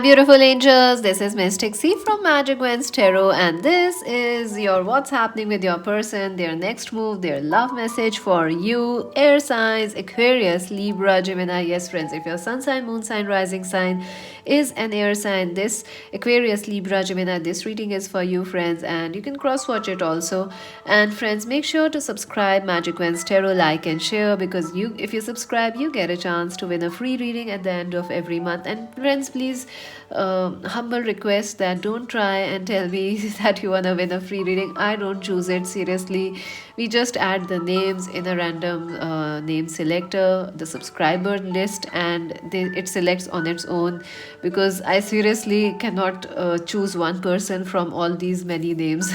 beautiful angels. This is Mystic C from Magic Wins Tarot, and this is your what's happening with your person, their next move, their love message for you. Air signs, Aquarius, Libra, Gemini. Yes, friends, if your sun sign, moon sign, rising sign is an air sign, this Aquarius, Libra, Gemini, this reading is for you, friends, and you can cross watch it also. And friends, make sure to subscribe Magic Wins Tarot, like and share, because if you subscribe, you get a chance to win a free reading at the end of every month. And friends, please, humble request that don't try and tell me that you want to win a free reading. I don't choose it, seriously. We just add the names in a random name selector, the subscriber list, and it selects on its own, because I seriously cannot choose one person from all these many names.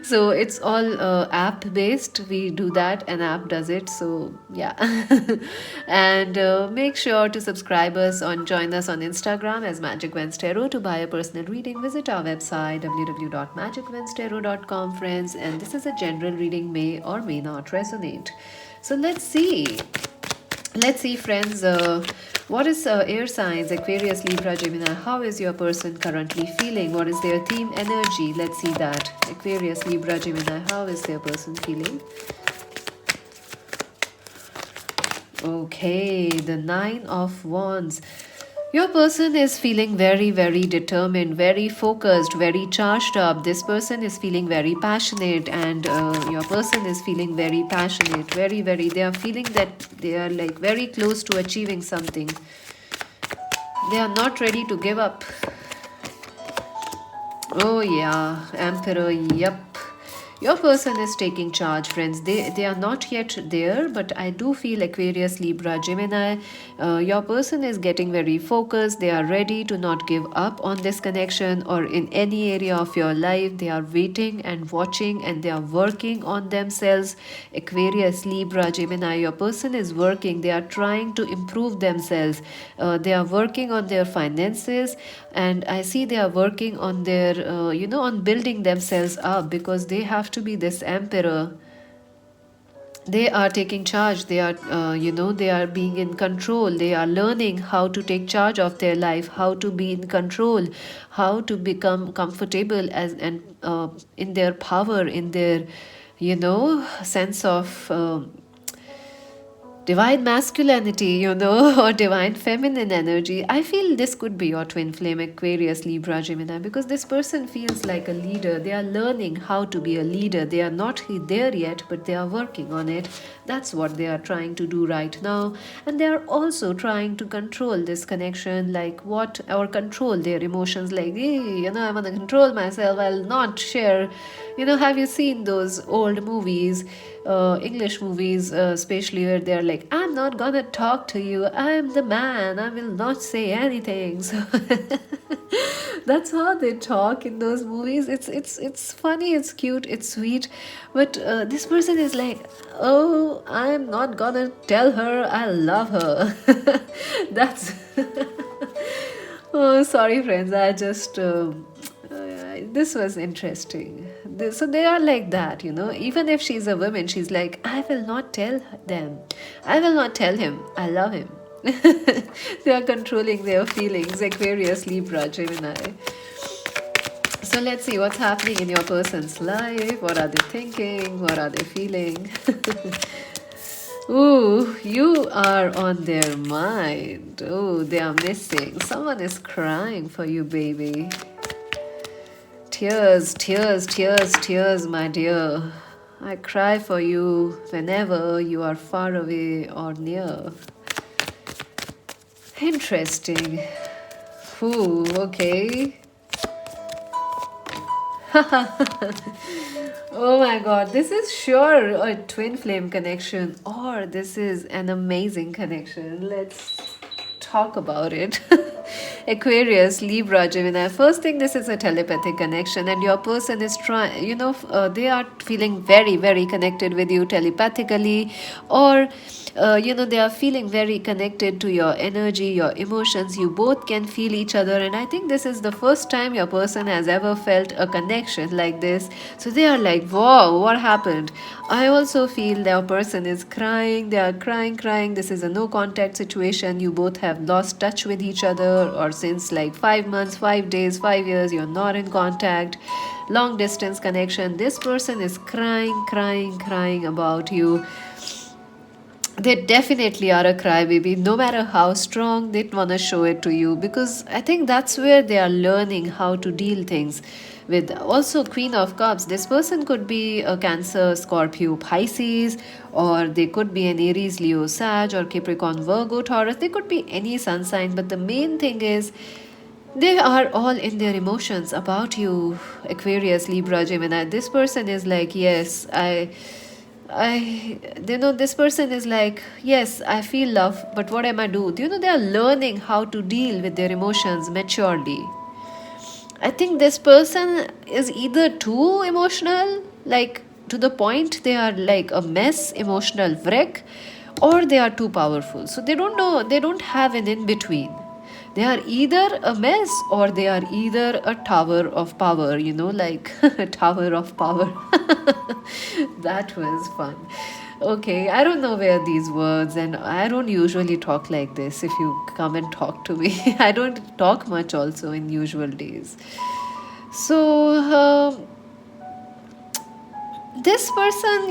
So it's all app based. We do that, an app does it. So yeah. And make sure to subscribe us on join us on Instagram as Magic Wins Tarot. To buy a personal reading, visit our website www.magicwintarot.com, friends. And this is a general reading, may or may not resonate. So let's see. Let's see, friends, what is air signs, Aquarius, Libra, Gemini? How is your person currently feeling? What is their theme energy? Let's see that. Aquarius, Libra, Gemini, how is their person feeling? Okay, the Nine of Wands. Your person is feeling very, very determined, very focused, very charged up. This person is feeling very passionate, and your person is feeling very passionate, very, very. They are feeling that they are like very close to achieving something. They are not ready to give up. Oh, yeah, Emperor, yep. Your person is taking charge, friends. They are not yet there, but I do feel Aquarius, Libra, Gemini. Your person is getting very focused. They are ready to not give up on this connection or in any area of your life. They are waiting and watching, and they are working on themselves. Aquarius, Libra, Gemini. Your person is working. They are trying to improve themselves. They are working on their finances, and I see they are working on their, on building themselves up, because they have to be this emperor. They are taking charge. They are they are being in control. They are learning how to take charge of their life, how to be in control, how to become comfortable as and in their power, in their sense of divine masculinity, or divine feminine energy. I feel this could be your twin flame, Aquarius, Libra, Gemini, because this person feels like a leader. They are learning how to be a leader. They are not there yet, but they are working on it. That's what they are trying to do right now. And they are also trying to control this connection, or control their emotions, like, hey, I want to control myself. I'll not share. Have you seen those old movies, English movies, especially, where they're like, I'm not gonna talk to you. I'm the man. I will not say anything. So that's how they talk in those movies. It's funny. It's cute. It's sweet. But this person is like, oh, I'm not gonna tell her I love her. That's. Oh, sorry, friends. I just. This was interesting. So they are like that, even if she's a woman, she's like, I will not tell them, I will not tell him I love him. They are controlling their feelings, Aquarius, Libra, Gemini. So let's see what's happening in your person's life. What are they thinking? What are they feeling? Ooh, you are on their mind. Oh, they are missing. Someone is crying for you, baby. Tears, tears, tears, tears, my dear. I cry for you whenever you are far away or near. Interesting. Ooh, okay. Oh my god, this is sure a twin flame connection, or this is an amazing connection. Let's talk about it. Aquarius, Libra, Gemini. First thing, this is a telepathic connection, and your person is trying, they are feeling very, very connected with you telepathically, or They are feeling very connected to your energy, your emotions. You both can feel each other, and I think this is the first time your person has ever felt a connection like this. So they are like, wow, what happened? I also feel their person is crying. They are crying. This is a no contact situation. You both have lost touch with each other, or since like 5 months, 5 days, 5 years, you're not in contact. Long distance connection. This person is crying about you. They definitely are a crybaby. No matter how strong, they want to show it to you, because I think that's where they are learning how to deal things with. Also, Queen of Cups. This person could be a Cancer, Scorpio, Pisces, or they could be an Aries, Leo, Sag, or Capricorn, Virgo, Taurus. They could be any sun sign, but the main thing is they are all in their emotions about you, Aquarius, Libra, Gemini. This person is like, yes, this person is like, yes, I feel love, but what am I do? They are learning how to deal with their emotions maturely. I think this person is either too emotional, like to the point they are like a mess, emotional wreck, or they are too powerful. So they don't know, they don't have an in between. They are either a mess or they are either a tower of power, like a tower of power. That was fun. Okay, I don't know where these words, and I don't usually talk like this if you come and talk to me. I don't talk much also in usual days. So, this person,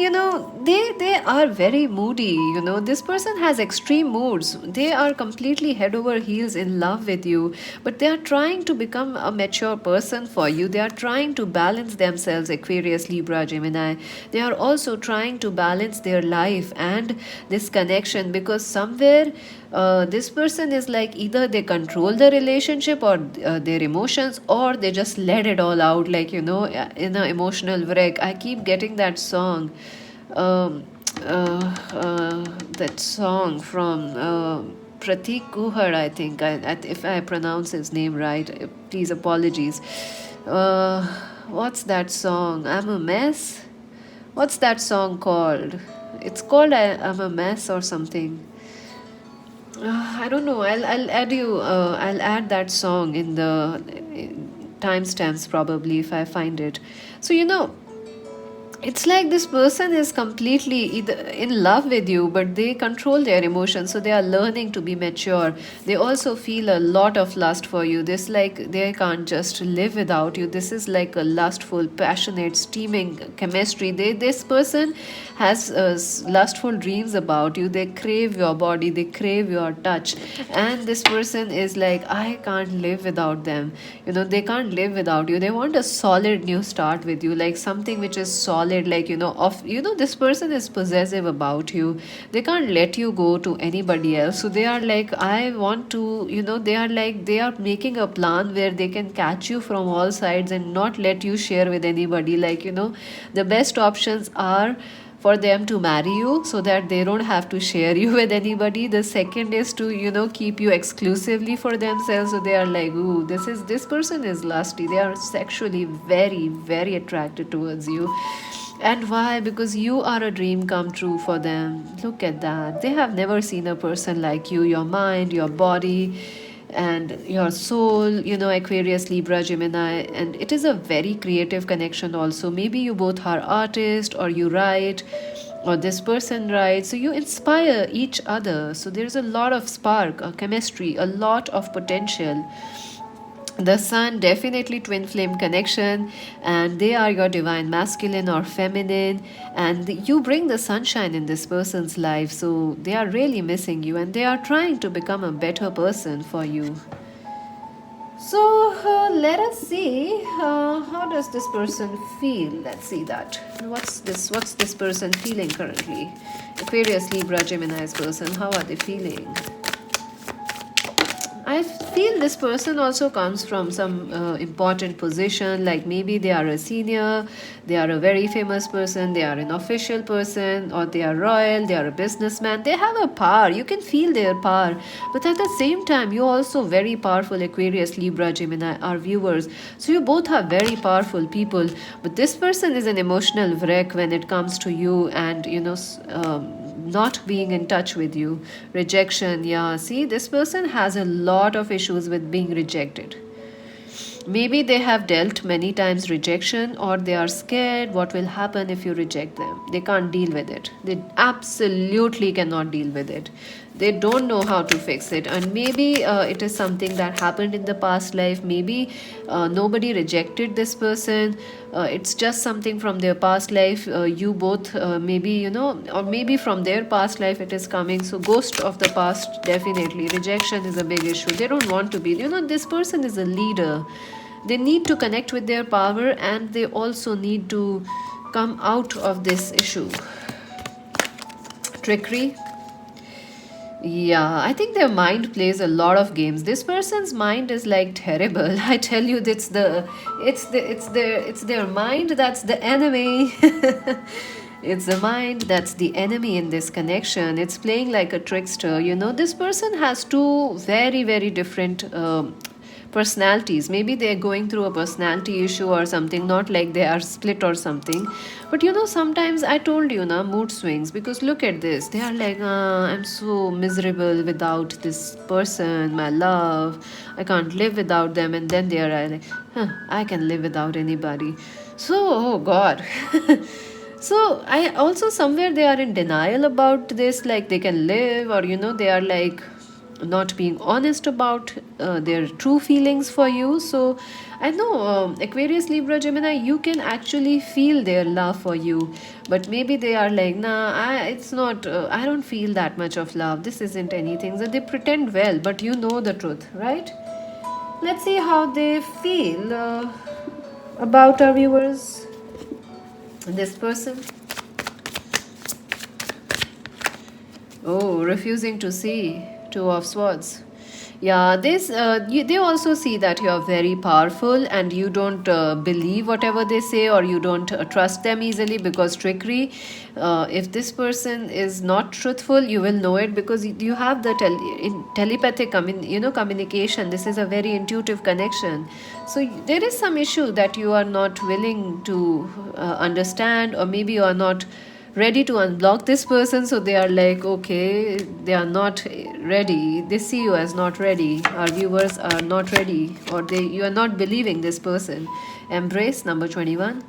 they are very moody. This person has extreme moods. They are completely head over heels in love with you, but they are trying to become a mature person for you. They are trying to balance themselves, Aquarius, Libra, Gemini. They are also trying to balance their life and this connection, because somewhere this person is like, either they control the relationship or their emotions, or they just let it all out, like, in an emotional wreck. I keep getting that song, um, that song from Pratik Kuhar, I think, if I pronounce his name right, please apologies. What's that song? I'm a Mess? What's that song called? It's called I'm a Mess or something. I don't know. I'll add you. I'll add that song in the timestamps probably if I find it. So it's like this person is completely either in love with you, but they control their emotions, so they are learning to be mature. They also feel a lot of lust for you. This, like, they can't just live without you. This is like a lustful, passionate, steaming chemistry. This person has lustful dreams about you. They crave your body, they crave your touch, and this person is like, I can't live without them. They can't live without you. They want a solid new start with you, like something which is solid, like, this person is possessive about you. They can't let you go to anybody else. So they are like, I want to, they are like, they are making a plan where they can catch you from all sides and not let you share with anybody. Like, the best options are for them to marry you so that they don't have to share you with anybody. The second is to, keep you exclusively for themselves. So they are like, ooh, this person is lusty. They are sexually very, very attracted towards you. And why? Because you are a dream come true for them. Look at that. They have never seen a person like you. Your mind, your body, and your soul, Aquarius, Libra, Gemini. And it is a very creative connection also. Maybe you both are artists, or you write, or this person writes. So you inspire each other. So there's a lot of spark, a chemistry, a lot of potential. The sun, definitely twin flame connection, and they are your divine masculine or feminine, and you bring the sunshine in this person's life. So they are really missing you, and they are trying to become a better person for you. So let us see, how does this person feel. Let's see that. What's this person feeling currently? Aquarius, Libra, Gemini's person, how are they feeling? I feel this person also comes from some important position, like maybe they are a senior, they are a very famous person, they are an official person, or they are royal, they are a businessman. They have a power. You can feel their power. But at the same time, you're also very powerful, Aquarius, Libra, Gemini, our viewers. So you both are very powerful people. But this person is an emotional wreck when it comes to you, and, not being in touch with you. Rejection, yeah, see, this person has a lot of issues with being rejected. Maybe they have dealt many times rejection, or they are scared what will happen if you reject them. They can't deal with it. They absolutely cannot deal with it. They don't know how to fix it. And maybe it is something that happened in the past life. Maybe nobody rejected this person. It's just something from their past life. You both, maybe, or maybe from their past life it is coming. So, ghost of the past, definitely. Rejection is a big issue. They don't want to be. This person is a leader. They need to connect with their power, and they also need to come out of this issue. Trickery. Yeah, I think their mind plays a lot of games. This person's mind is like terrible. I tell you, it's their mind that's the enemy. It's the mind that's the enemy in this connection. It's playing like a trickster. This person has two very, very different personalities. Maybe they're going through a personality issue or something, not like they are split or something. But sometimes I told you, mood swings, because look at this. They are like, I'm so miserable without this person, my love. I can't live without them. And then they are like, I can live without anybody. So, oh God. So I also, somewhere they are in denial about this, like they can live, or they are like not being honest about their true feelings for you. So I know, Aquarius, Libra, Gemini, you can actually feel their love for you, but maybe they are like, it's not, I don't feel that much of love, this isn't anything. So they pretend well, but you know the truth, right? Let's see how they feel about our viewers. This person, oh, refusing to see. Two of Swords. Yeah, they also see that you are very powerful, and you don't believe whatever they say, or you don't trust them easily, because trickery. If this person is not truthful, you will know it, because you have the telepathic communication. This is a very intuitive connection. So there is some issue that you are not willing to understand, or maybe you are not ready to unblock this person. So they are like, okay, they are not ready, they see you as not ready, our viewers are not ready, or you are not believing this person. Embrace, number 21.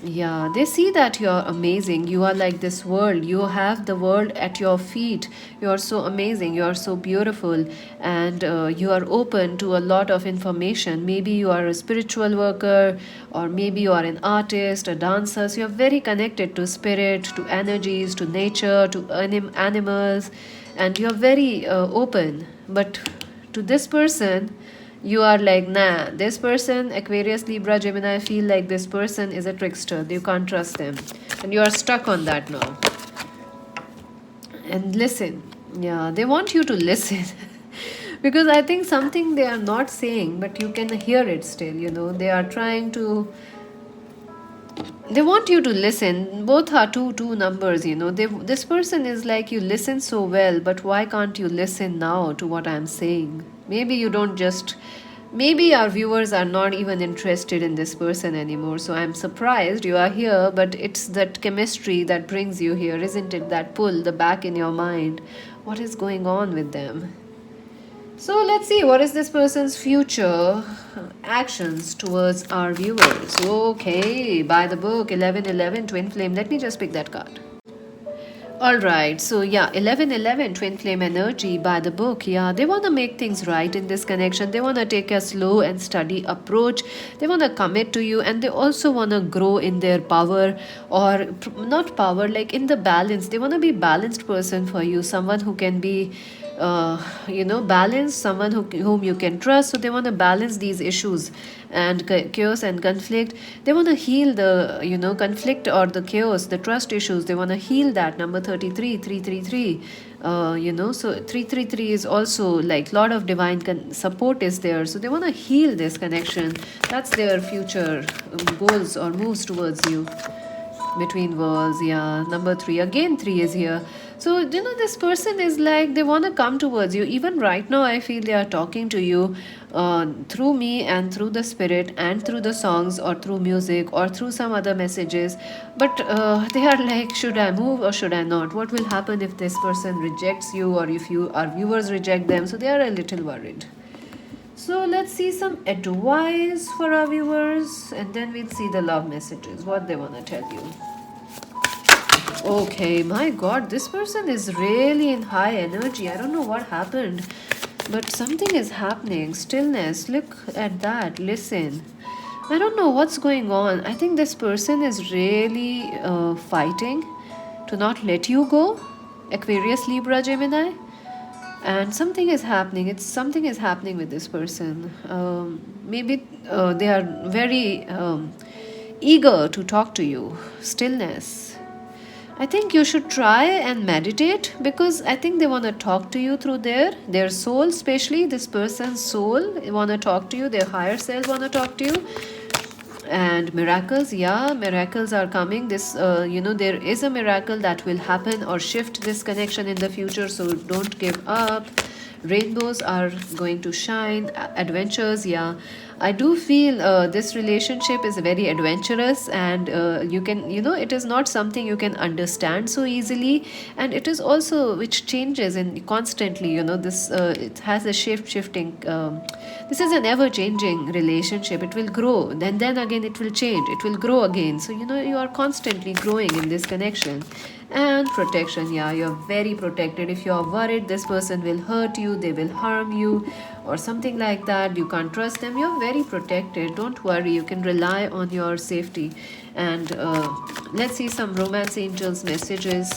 Yeah, they see that you're amazing. You are like this world. You have the world at your feet. You are so amazing. You are so beautiful. And you are open to a lot of information. Maybe you are a spiritual worker, or maybe you are an artist, a dancer. So you're very connected to spirit, to energies, to nature, to animals. And you're very open. But to this person, you are like, nah, this person, Aquarius, Libra, Gemini, feel like this person is a trickster. You can't trust them. And you are stuck on that now. And listen. Yeah, they want you to listen. Because I think something they are not saying, but you can hear it still. They are trying to... They want you to listen. Both are two numbers. This person is like, you listen so well, but why can't you listen now to what I'm saying? Maybe you don't just... Maybe our viewers are not even interested in this person anymore. So I'm surprised you are here, but it's that chemistry that brings you here, isn't it? That pull, the back in your mind. What is going on with them? So let's see, what is this person's future actions towards our viewers? Okay, by the book, 1111, Twin Flame. Let me just pick that card. Alright, so yeah, 1111, Twin Flame energy by the book. Yeah, they want to make things right in this connection. They want to take a slow and steady approach. They want to commit to you, and they also want to grow in their power, or not power, like in the balance. They want to be balanced person for you, someone who can be balance, someone whom you can trust. So they want to balance these issues and chaos and conflict. They want to heal the conflict or the chaos, the trust issues. They want to heal that. Number 33, 333. So 333 is also like lot of divine support is there. So they want to heal this connection. That's their future goals or moves towards you. Between worlds. Yeah, number 3, again 3 is here. So, this person is like they want to come towards you. Even right now, I feel they are talking to you through me and through the spirit and through the songs or through music or through some other messages. But they are like, should I move or should I not? What will happen if this person rejects you or if our viewers reject them? So, they are a little worried. So let's see some advice for our viewers and then we'll see the love messages, what they want to tell you. Okay, my god, this person is really in high energy. I don't know what happened, but something is happening. Stillness, look at that, listen. I don't know what's going on. I think this person is really fighting to not let you go. Aquarius, Libra, Gemini. And something is happening. Something is happening with this person. Maybe they are very eager to talk to you. Stillness. I think you should try and meditate because I think they want to talk to you through their soul, especially this person's soul want to talk to you. Their higher self want to talk to you. And miracles, yeah, miracles are coming. This there is a miracle that will happen or shift this connection in the future, so don't give up. Rainbows are going to shine. Adventures, yeah, I do feel this relationship is very adventurous, and you can, it is not something you can understand so easily, and it is also which changes and constantly, this it has a shifting. This is an ever changing relationship. It will grow, then again it will change, it will grow again. So you are constantly growing in this connection. And protection, yeah, you're very protected. If you're worried this person will hurt you, they will harm you or something like that, you can't trust them, you're very protected. Don't worry, you can rely on your safety. And let's see some romance angels messages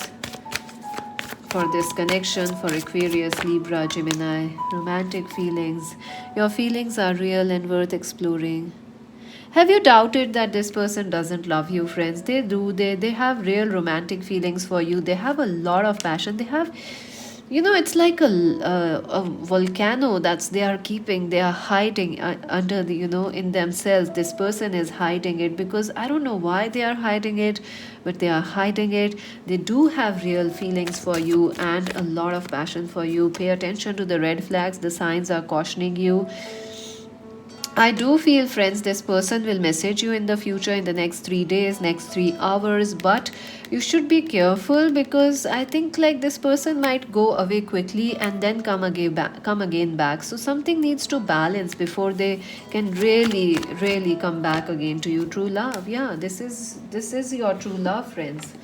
for this connection for Aquarius, Libra, Gemini. Romantic feelings, your feelings are real and worth exploring. Have you doubted that this person doesn't love you, friends? They do. They have real romantic feelings for you. They have a lot of passion. They have, it's like a volcano that's they are keeping. They are hiding under the, in themselves. This person is hiding it because I don't know why they are hiding it, but they are hiding it. They do have real feelings for you and a lot of passion for you. Pay attention to the red flags. The signs are cautioning you. I do feel, friends, this person will message you in the future in the next 3 days, next 3 hours, but you should be careful because I think like this person might go away quickly and then come again back. So something needs to balance before they can really come back again to you. True love, yeah, this is your true love, friends.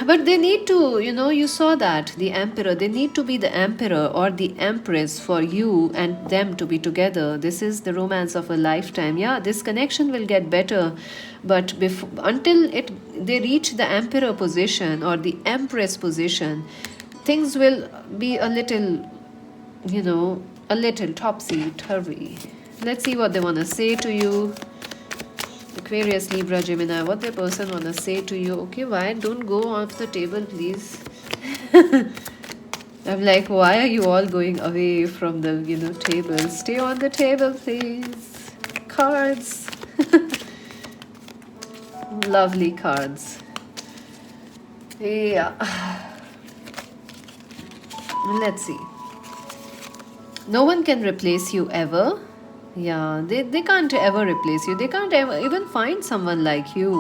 But they need to, you saw that, the emperor, they need to be the emperor or the empress for you and them to be together. This is the romance of a lifetime. Yeah, this connection will get better. But until they reach the emperor position or the empress position, things will be a little, a little topsy-turvy. Let's see what they want to say to you. Aquarius, Libra, Gemini, what the person want to say to you. Okay, why? Don't go off the table, please. I'm like, why are you all going away from the, table? Stay on the table, please. Cards. Lovely cards. Yeah. Let's see. No one can replace you ever. Yeah, they can't ever replace you. They can't ever even find someone like you,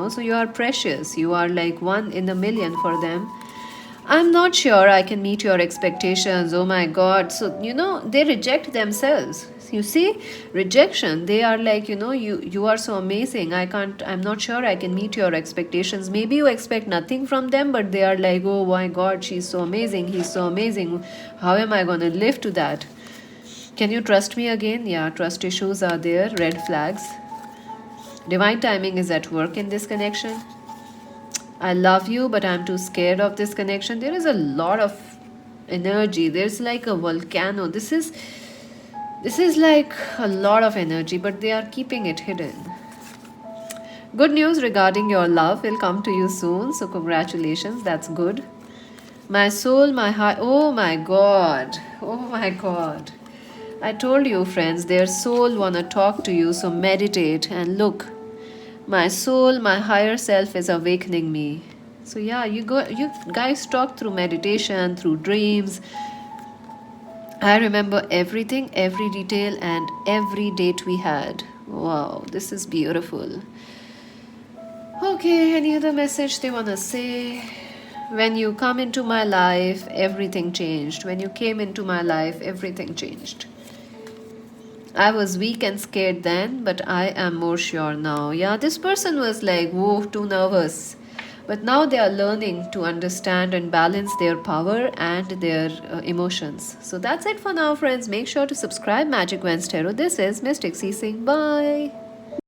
So you are precious. You are like one in a million for them. I'm not sure I can meet your expectations. Oh my God. So, they reject themselves. You see, rejection. They are like, you are so amazing. I'm not sure I can meet your expectations. Maybe you expect nothing from them, but they are like, oh my God, she's so amazing. He's so amazing. How am I going to live to that? Can you trust me again? Yeah, trust issues are there. Red flags. Divine timing is at work in this connection. I love you, but I'm too scared of this connection. There is a lot of energy. There's like a volcano. This is like a lot of energy, but they are keeping it hidden. Good news regarding your love will come to you soon. So congratulations. That's good. My soul, my heart. Oh my God. Oh my God. I told you, friends, their soul want to talk to you, so meditate and look. My soul, my higher self is awakening me. So yeah, you guys talk through meditation, through dreams. I remember everything, every detail, and every date we had. Wow, this is beautiful. Okay, any other message they wanna say? When you come into my life, everything changed. When you came into my life, everything changed. I was weak and scared then, but I am more sure now. Yeah, this person was like, whoa, too nervous. But now they are learning to understand and balance their power and their emotions. So that's it for now, friends. Make sure to subscribe Magic Wednesday Tarot. This is Mystic C saying bye.